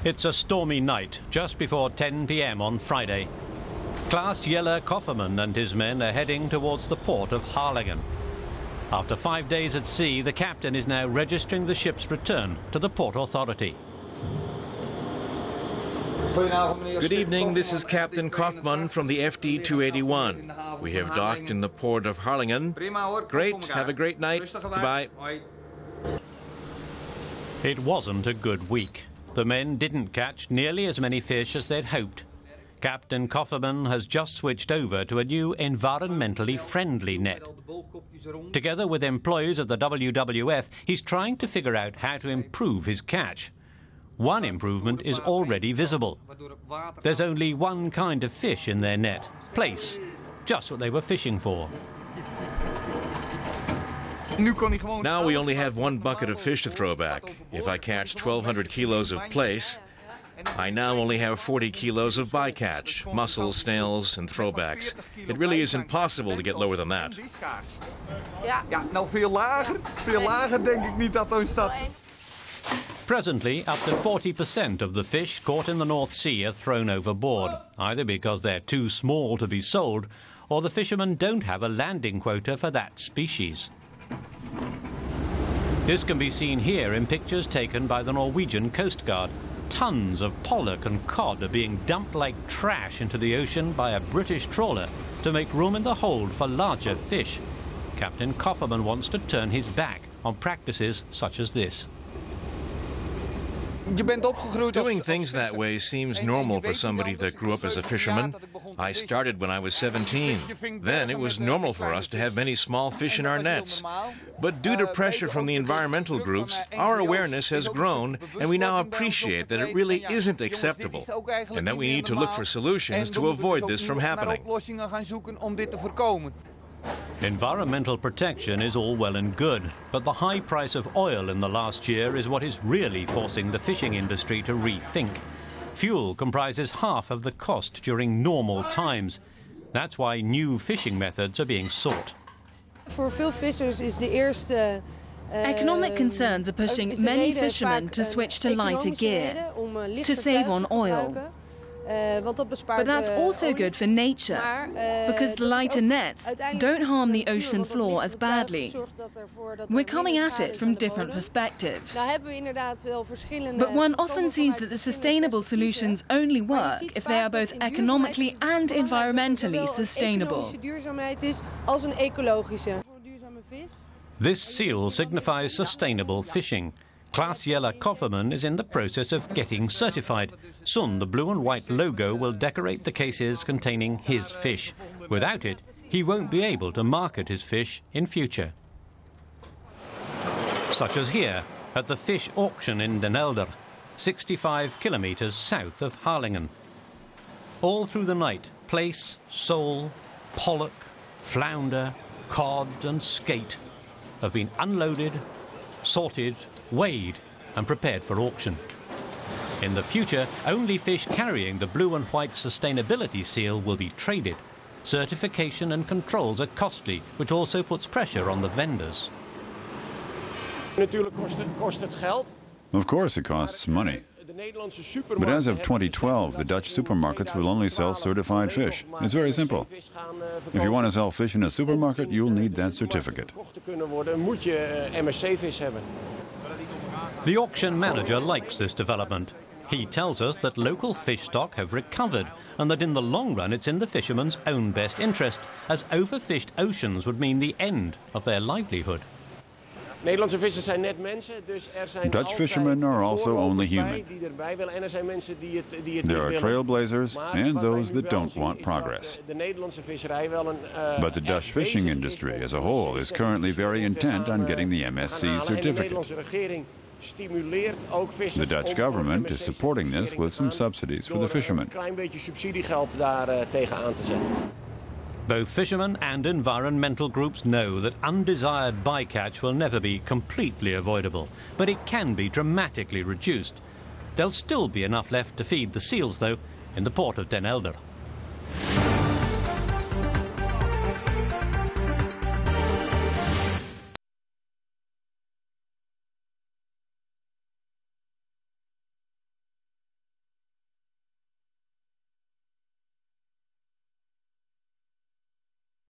It's a stormy night, just before 10 p.m. on Friday. Klaas Jelle Kofferman and his men are heading towards the port of Harlingen. After 5 days at sea, the captain is now registering the ship's return to the Port Authority. Good evening, this is Captain Kofferman from the FD 281. We have docked in the port of Harlingen. Great, have a great night. Goodbye. It wasn't a good week. The men didn't catch nearly as many fish as they'd hoped. Captain Kofferman has just switched over to a new environmentally friendly net. Together with employees of the WWF, he's trying to figure out how to improve his catch. One improvement is already visible. There's only one kind of fish in their net, plaice, just what they were fishing for. Now we only have one bucket of fish to throw back. If I catch 1,200 kilos of plaice, I now only have 40 kilos of bycatch, mussels, snails, and throwbacks. It really isn't possible to get lower than that. Presently, up to 40% of the fish caught in the North Sea are thrown overboard, either because they're too small to be sold, or the fishermen don't have a landing quota for that species. This can be seen here in pictures taken by the Norwegian Coast Guard. Tons of pollock and cod are being dumped like trash into the ocean by a British trawler to make room in the hold for larger fish. Captain Kofferman wants to turn his back on practices such as this. Doing things that way seems normal for somebody that grew up as a fisherman. I started when I was 17. Then it was normal for us to have many small fish in our nets. But due to pressure from the environmental groups, our awareness has grown, and we now appreciate that it really isn't acceptable, and that we need to look for solutions to avoid this from happening. Environmental protection is all well and good, but the high price of oil in the last year is what is really forcing the fishing industry to rethink. Fuel comprises half of the cost during normal times. That's why new fishing methods are being sought. Economic concerns are pushing many fishermen to switch to lighter gear, to save on oil. But that's also good for nature, because the lighter nets don't harm the ocean floor as badly. We're coming at it from different perspectives. But one often sees that the sustainable solutions only work if they are both economically and environmentally sustainable. This seal signifies sustainable fishing. Klaas Jelle Kofferman is in the process of getting certified. Soon the blue and white logo will decorate the cases containing his fish. Without it, he won't be able to market his fish in future. Such as here, at the fish auction in Den Helder, 65 kilometers south of Harlingen. All through the night, plaice, sole, pollock, flounder, cod and skate have been unloaded, sorted, weighed and prepared for auction. In the future, only fish carrying the blue and white sustainability seal will be traded. Certification and controls are costly, which also puts pressure on the vendors. Of course it costs money. But as of 2012, the Dutch supermarkets will only sell certified fish. It's very simple. If you want to sell fish in a supermarket, you'll need that certificate. The auction manager likes this development. He tells us that local fish stock have recovered and that in the long run it's in the fishermen's own best interest, as overfished oceans would mean the end of their livelihood. Dutch fishermen are also only human. There are trailblazers and those that don't want progress. But the Dutch fishing industry as a whole is currently very intent on getting the MSC certificate. The Dutch government is supporting this with some subsidies for the fishermen. Both fishermen and environmental groups know that undesired bycatch will never be completely avoidable, but it can be dramatically reduced. There'll still be enough left to feed the seals, though, in the port of Den Helder.